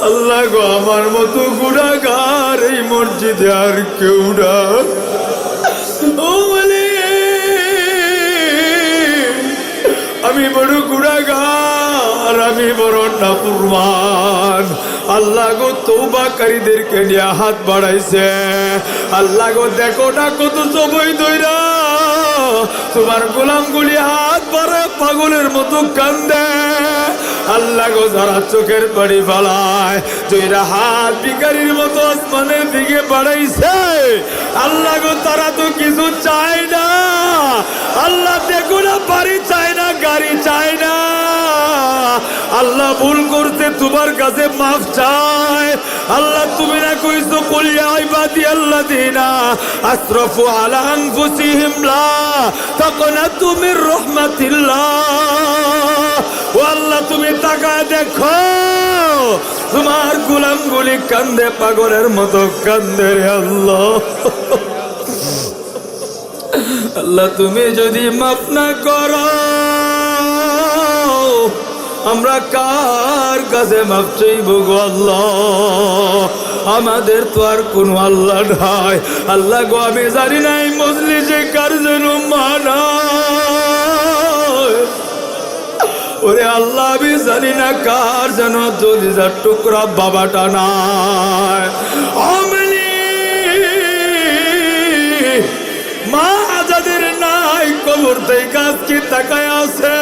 আল্লাহ গো আমার মতো গুনাহগার এই মসজিদে আর কেউ না। ও আমি বড় গুনাহগার, আমি বড় নাফরমান। আল্লাহ গো তওবাকারীদেরকে নিয়ে হাত বাড়াইছে। আল্লাহ গো দেখো না কত সময় ধইরা তোমার গোলামগুলি হাত বাড়া পাগলের মতো কান্দে। আল্লাহ গো যারা চোখের পানি ফালায়, যারা হাত ভিখারির মতো আসমানের দিকে বাড়াইছে, আল্লাহ গো তারা তো কিছু চায় না। আল্লাহ দেখো না বাড়ি চায় না, গাড়ি চায় না। আল্লাহ ভুল করতে তোমার কাছে মাফ চায়। আল্লাহ তুমি না কইছো কুল ইয়া ইবাদিয়াল্লাযিনা আসরাফু আলা আনফুসিহিম লা তাকনাতু মির রাহমাতিল্লাহ। ও আল্লাহ তুমি তাকায় দেখো তোমার গোলামগুলি কান্দে, পাগলের মতো কান্দে রে আল্লাহ। আল্লাহ তুমি যদি মাফ না করো আমরা কার কাছে মাফ চাইব গো আল্লাহ? আমাদের তো আর কোনো আল্লাহ নাই। আল্লাহ গো আমি জানি না এই মজলিসে কার যেন মানা, ওরে আল্লাহ আমি জানি না কার যেন জলিজার টুকরা বাবাটা নাই। মা যাদের নাই কবর থেকে আজকে তাকায় আছে,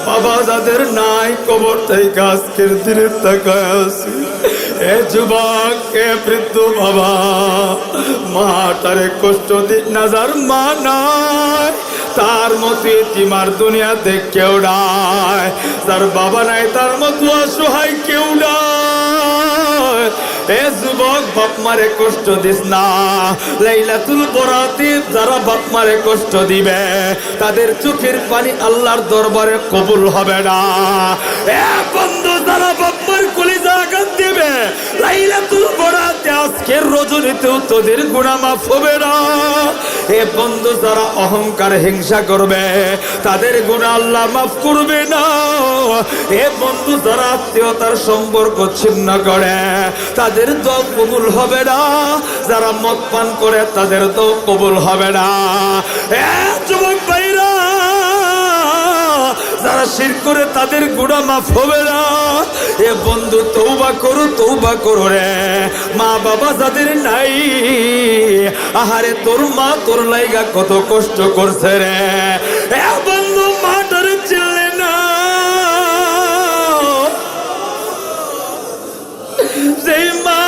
বাবা যাদের নাই কবর থেকে আজকের দিনে তাকায় আছে। এ যুবক, এ বৃদ্ধ বাবা, মাটারে কষ্ট দিক না, যার মা নাই তার মতো এতিমার দুনিয়াতে কেউ নাই। যার বাবা নাই তার মতো অসহায় কেউ নাই। এ যুবক, বাপ মারে কষ্ট দিস না। লাইলাতুল বরাতে যারা বাপ মারে কষ্ট দিবে তাদের চোখের পানি আল্লাহর দরবারে কবুল হবে না। এ বন্ধু, যারা বাপ মার কলিজা আঘাত দিবে লাইলাতুল বরাতে আজকের রজনীতেও তোদের গুনাহ মাফ হবে না। এ বন্ধু, যারা অহংকার হিংসা করবে তাদের গুনাহ আল্লাহ মাফ করবে না। এ বন্ধু, যারা আত্মীয়তার সম্পর্ক ছিন্ন করে তাদের দোয়া কবুল হবে না। যারা মদ পান করে তাদের দোয়া কবুল হবে না। এ যুবক ভাইরা, যারা শিরক করে তাদের গুনাহ মাফ হবে না। এ বন্ধু, তওবা করো, তওবা করো রে। মা বাবা যাদের নাই, আহারে তোর মা তোর লাইগা কত কষ্ট করছে রে। এ বন্ধু, মাটারে চিনলে না। যেই মা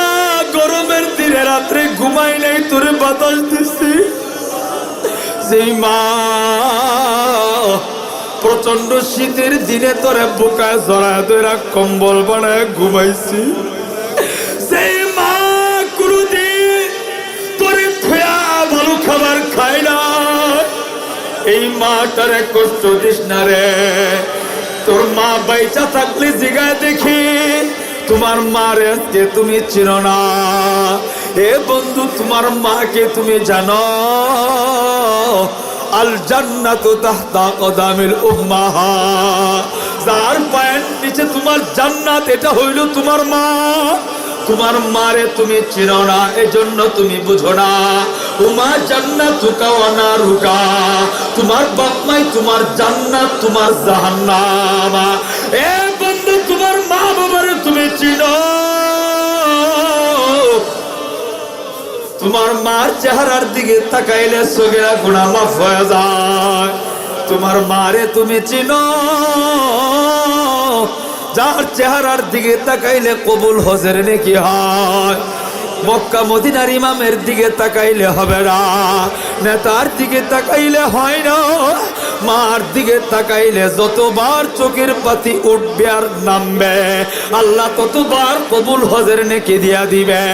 গরমের দিনে রাত্রে ঘুমাই নাই তোরে বাতাস দিছি, যেই মা প্রচন্ড শীতের দিনে তোরে বুকায় জড়ায় তোরা কম্বল বানায় ঘুমাইছি, সেই মা কোনদিন তোরে থুয়া ভালো খাবার খায় না, এই মাটারে কষ্ট দিস না রে। তোর মা বাইচা থাকলে জিগায় দেখি তোমার মারে আজকে তুমি চিনো না। এ বন্ধু, তোমার মাকে তুমি জানো? আল জান্নাতু তাহতা কদামিল উম্মাহাত, যার পায়ের নিচে তোমার জান্নাত, এটা হইল তোমার মা। তোমার মারে তুমি চিনো না, এজন্য তুমি বুঝো না। উমা জান্নাতুকা ওয়া নারুকা, তোমার বাপ মাই তোমার জান্নাত, তোমার জাহান্নাম। এ বন্ধু, তোমার মা বাবারে তুমি চিনো? তোমার মার চেহারার দিকে তাকাইলে সগীরা গুনাহ মাফ হয়ে যায়। তোমার মারে তুমি চিনো? যার চেহারার দিকে তাকাইলে কবুল হজের নেকি হয়। মক্কা মদিনার ইমামের দিকে তাকাইলে হবে না, নেতার দিকে তাকাইলে হয় না। মার দিকে তাকাইলে যতবার চোখের পাতি উঠবে আর নামবে আল্লাহ ততবার কবুল হজের নেকি দিয়া দিবে।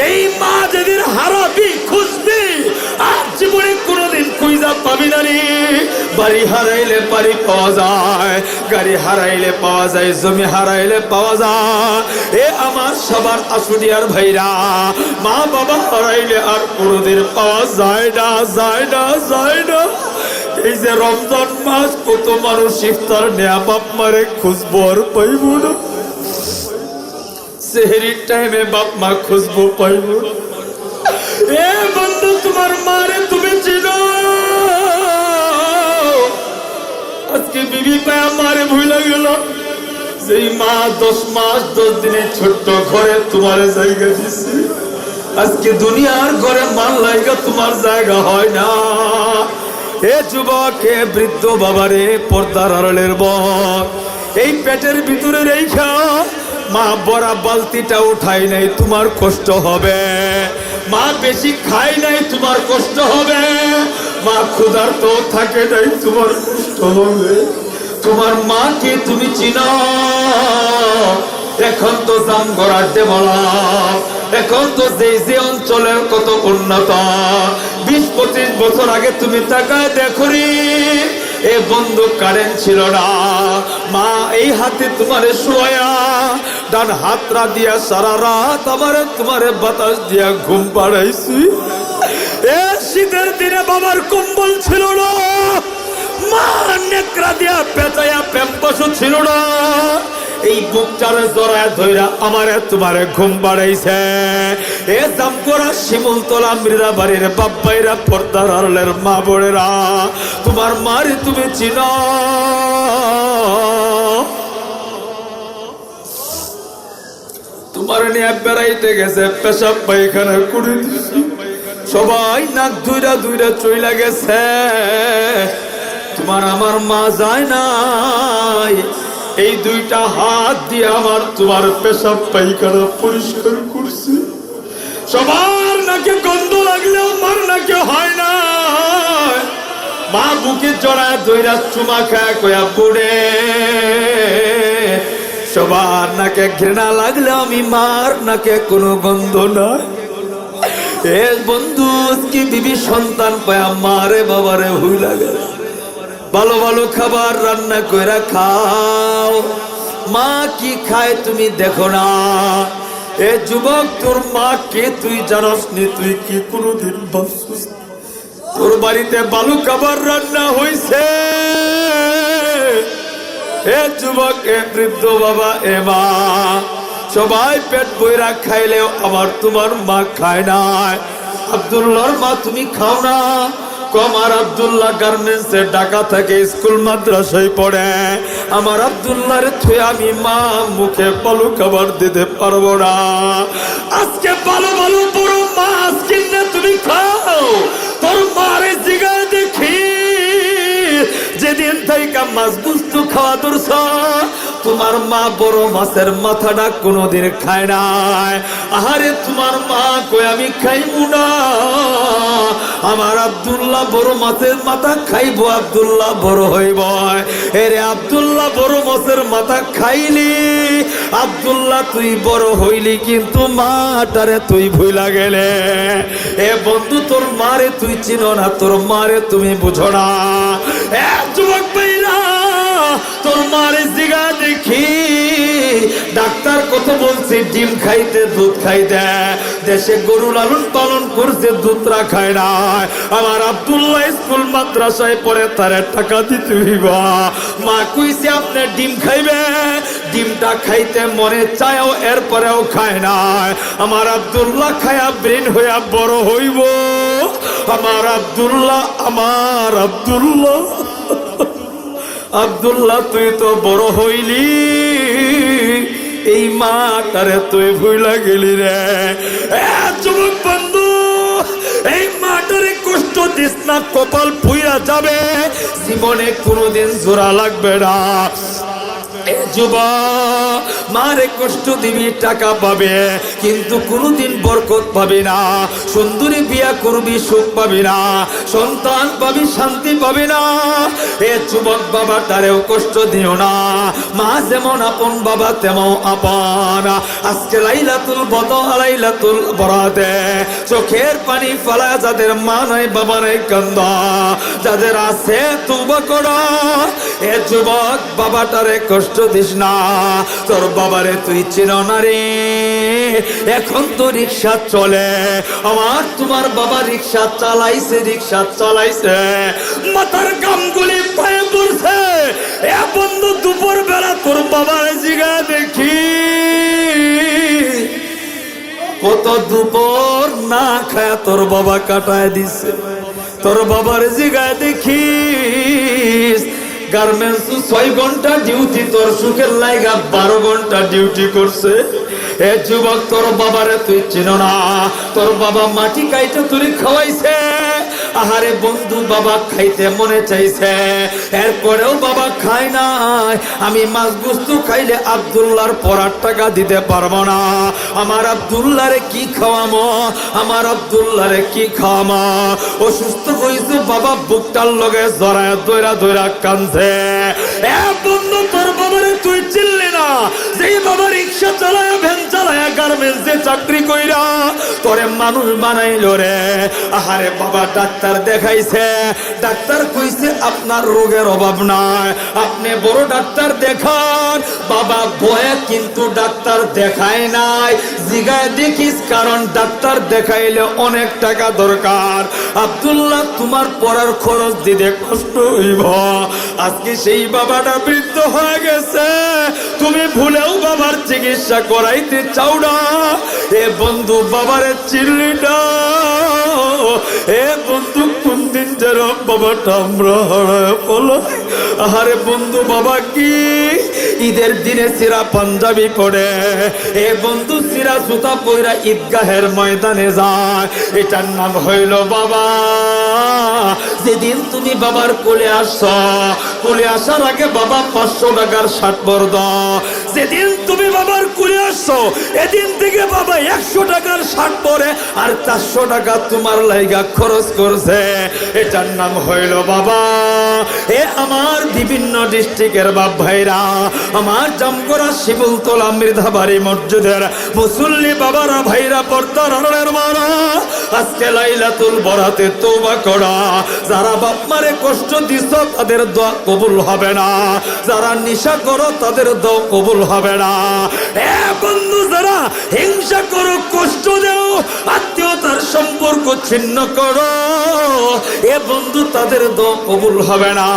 এই মা যেদিন হারাবি খুঁজবি আর জীবনে কোনোদিন খুঁজা পাবি না রে। বাড়ি হারাইলে বাড়ি পাওয়া যায়, গাড়ি হারাইলে পাওয়া যায়, জমি হারাইলে পাওয়া যায়। এ আমার সবার আসুদিয়ার ভাইরা, মা বাবা হারাইলে আর কোনোদিন পাওয়া যায় না, যায় না, যায় না। এই যে রমজান মাস, কত মানুষ ইফতার নেয়া বাপ মারে খুঁজবো আর পাইব না। সেহরির টাইমে বাপ মা খুঁজবো পাইব। এ বন্ধু তোমার মারে তুমি চিনো, আজকে বিবি পায়া মারে ভুলে গেল। যেই মা 10 মাস 10 দিনে ছোট্ট ঘরে তোমার জায়গা দিছে, আজকে দুনিয়ার ঘরে মান লাইগা তোমার জায়গা হয় না। এ যুবক, এ বৃদ্ধ বাবারে, পর্দার আড়ালের বর, এই পেটের ভিতরে রেখা মা বড়া বালতিটা উঠাই নাই, তোমার কষ্ট হবে। মা বেশি খাই নাই, তোমার কষ্ট হবে। মা ক্ষুধার্ত থাকে নাই, তোমার কষ্ট হবে। তোমার মাকে তুমি চিনো? এখন তো জামগড়ার দেবলা, এখন তো যে অঞ্চলের কত উন্নত। 20-25 বছর আগে তুমি তাকায় দেখনি, এ বন্ধু কারেন্ট ছিল না। মা এই হাতে তোমারে শোয়া, ডান হাতরা দিয়া সারা রাত আমারে তোমারে বাতাস দিয়া ঘুম পাড়াইছি। এ শীতের দিনে বাবার কম্বল ছিল না, মা নেকড়া দিয়া পেঁচাইয়া প্যাম্পাসও ছিল না। এই বুকটারে জড়ায় ধইরা আমারে তোমারে ঘুম বাড়াইছে। এ জামগড়া শিমুলতলা মৃদাবাড়ির বাপ্পাইরা, পর্দার আড়ালের মা বোনেরা, তোমার মারে তুমি চিনো? তোমার নিয়ে বেড়াইতে গেছে, পেশাব পায়খানা করে দিছে, সবাই নাক ধুইরা ধুইরা চইলা গেছে। তোমার আমার মা যায় নাই, এই 2টা হাত দিয়ে আমার তোমার পেশাব পায়খানা পরিষ্কার করছে। সবার নাকে গন্ধ লাগলেও মার নাকে হয় না। মা বুকে জড়ায় ধইরা চুমা খায় কয়া বুড়ে, সবার নাকে ঘৃণা লাগলে আমি মার নাকে কোনো গন্ধ নাই। এ বন্ধু, কি বিবি সন্তান পায়া মারে বাবারে ভুল লাগে। ভালো ভালো খাবার রান্না কইরা খাও, মা কি খায় তুমি দেখো না। এ যুবক, তোর মা কে তুই জানাস নি? তুই কি কোনোদিন ভাবছিস তোর বাড়িতে ভালো খাবার রান্না হইছে? এ যুবক, এ বৃদ্ধ বাবা, এ মা, সবাই পেট বইরা খাইলেও আমার তোমার মা খায় নাই। আব্দুল্লাহর মা তুমি খাও না? আমার আব্দুল্লাহ গার্মেন্টসে ঢাকা থেকে স্কুল মাদ্রাসায় পড়ে। আমার আব্দুল্লাহর থুয়ে আমি মা মুখে ভালো খাবার দিতে পারবো না। আজকে ভালো ভালো বড় মাছ কিনে তুমি খাও, তোর মারে জিগায় দেখি। যেদিন থেকে মাছ বস্তু খাওয়া দূরছ, তোমার মা বড় মাছের মাথাটা কোনোদিন খায় নাই। আহারে তোমার মা কই আমি খাইবো না, আমার আব্দুল্লাহ বড় মাছের মাথা খাইবো, আব্দুল্লাহ বড় হইব। এরে আব্দুল্লাহ বড় মাছের মাথা খাইলি, আব্দুল্লাহ তুই বড় হইলি, কিন্তু মাটারে তুই ভুইলা গেলে। এ বন্ধু, তোর মারে তুই চিনো না, তোর মারে তুমি বুঝো না। এ যুবক ভাইরা, তোর মারে জিগা দেখি। ডাক্তার কত বলছে ডিম খাইতে, দুধ খাইতে, দেশে গরু লালন পালন করছে, দুধরা খায় না। আমার আব্দুল্লাহ স্কুল মাদ্রাসায় পড়ে, তারে টাকা দিতে হইবা। মা কইছে আপনি ডিম খাইবে, ডিমটা খাইতে মনে চায়ও, এরপরেও খায় না। আমার আব্দুল্লাহ খায়া ব্রেন হইয়া বড় হইব। আমার আব্দুল্লাহ, আমার আব্দুল্লাহ, আব্দুল্লাহ তুই তো বড় হইলি, এই মাটারে তুই ভুইলা গেলি রে। যুবক বন্ধু, এই মাটারে কষ্ট দিস না, কপাল পুইরা যাবে, জীবনে কোনোদিন জোড়া লাগবে না। যুবক, মারে কষ্ট দিবি, টাকা পাবে, কিন্তু কোনোদিন বরকত পাবি না। সুন্দরী বিয়া করবি, সুখ পাবি না, সন্তান পাবি, শান্তি পাবি না। এ যুবক বাবা, তারেও কষ্ট দিও না। মা যেমন আপন, বাবা তেমন আপন। আজকে লাইলাতুল বদর, লাইলাতুল বরাতে চোখের পানি ফেলা যাদের মা নাই, বাবা নাই, কান্দা। যাদের আছে তওবা করো। এ যুবক, বাবাটারে কষ্ট দিস না, তোর বাবারে তুই চিনো না রে। এখন তো রিক্সা চলে, আমার তোমার বাবা রিক্সা চালাইছে, রিক্সা চালাইছে, মাথার গামগুলি পায়ে পড়ছে। এ বন্ধু, দুপুর বেলা তোর বাবার জিগা দেখি, কত দুপুর না খায় তোর বাবা কাটায় দিছে। তোর বাবার জিগায় দেখিস গার্মেন্টস 6 ঘন্টা ডিউটি, তোর সুখের লাইগা 12 ঘন্টা ডিউটি করছে। এ যুবক, তোর বাবারে তুই চিনো না? তোর বাবা মাটি কাইতে তুই খাওয়াইছে। আহারে বন্ধু, বাবা খাইতে মনে চাইছে, এরপরেও বাবা খায় নাই। আমি মাছ গুস্তু খাইলে আব্দুল্লাহর পড়ার টাকা দিতে পারবো না। আমার আব্দুল্লাহরে কি খাওয়ামো? আমার আব্দুল্লাহরে কি খাওয়ামো? অসুস্থ হয়েছে বাবা, বুকটার লগে জড়ায় দৈরা দৈরা কান্দে। এ বন্ধু, তোর বাবারে তুই চিনলি না? যেই বাবা রিক্সা চালায়, ভ্যান চালায়, গার্মেন্টসে চাকরি কইরা তোরে মানুষ বানাইলো রে। আহারে বাবা ডাক্তার দেখাইছে, ডাক্তার কইছে আপনার রোগের অভাব নাই, আপনি বড় ডাক্তার দেখান। বাবা বয়ে কিন্তু ডাক্তার দেখায় নাই। জিগায় দেখিস, কারণ ডাক্তার দেখাইলে অনেক টাকা দরকার। আব্দুল্লাহ, তোমার পড়ার খরচ দিতে কষ্ট হইব। আজকে সেই বাবাটা বৃদ্ধ হয়ে গেছে, তুমি ভুলেও বাবার চিকিৎসা করাইতে চাও না। এ বন্ধু, বাবারে চিনলি না? এ বন্ধু, কোন দিন যেন বাবাটা আমরা হারায় বলো। আরে বন্ধু, বাবা কি ঈদের দিনে সিরা পাঞ্জাবি পরে, এ বন্ধু সিরা জুতা পইরা ঈদগাহের ময়দানে যায়। এটার নাম হইল বাবা। যেদিন তুমি বাবার কোলে আসছ, কোলে আসার আগে বাবা 500 টাকার শার্ট পর দাও। যেদিন তুমি বাবার কোলে আসছো, এদিন থেকে বাবা 100 টাকার শার্ট পরে আর 400 টাকা তোমার লাইগা খরচ করছে। এটার নাম হইল বাবা। এ আমার বিভিন্ন ডিস্ট্রিক্টের বাপ ভাইরা, আমার জামগড়া শিবুলতলা মৃধাবাড়ি মসজিদের মুসল্লি বাবারা, ভাইরা, পর্দার আড়ালের মারা, আজকে লাইলাতুল বরাতে তওবা করা। যারা বাপ মারে কষ্ট দিছ, তাদের দোয়া কবুল হবে না। যারা নিশা করো, তাদের দোয়া কবুল হবে না। এ বন্ধু, যারা হিংসা করো, কষ্ট দেও, আত্মীয়তার সম্পর্ক ছিন্ন করো, এ বন্ধু, তাদের দোয়া কবুল হবে না।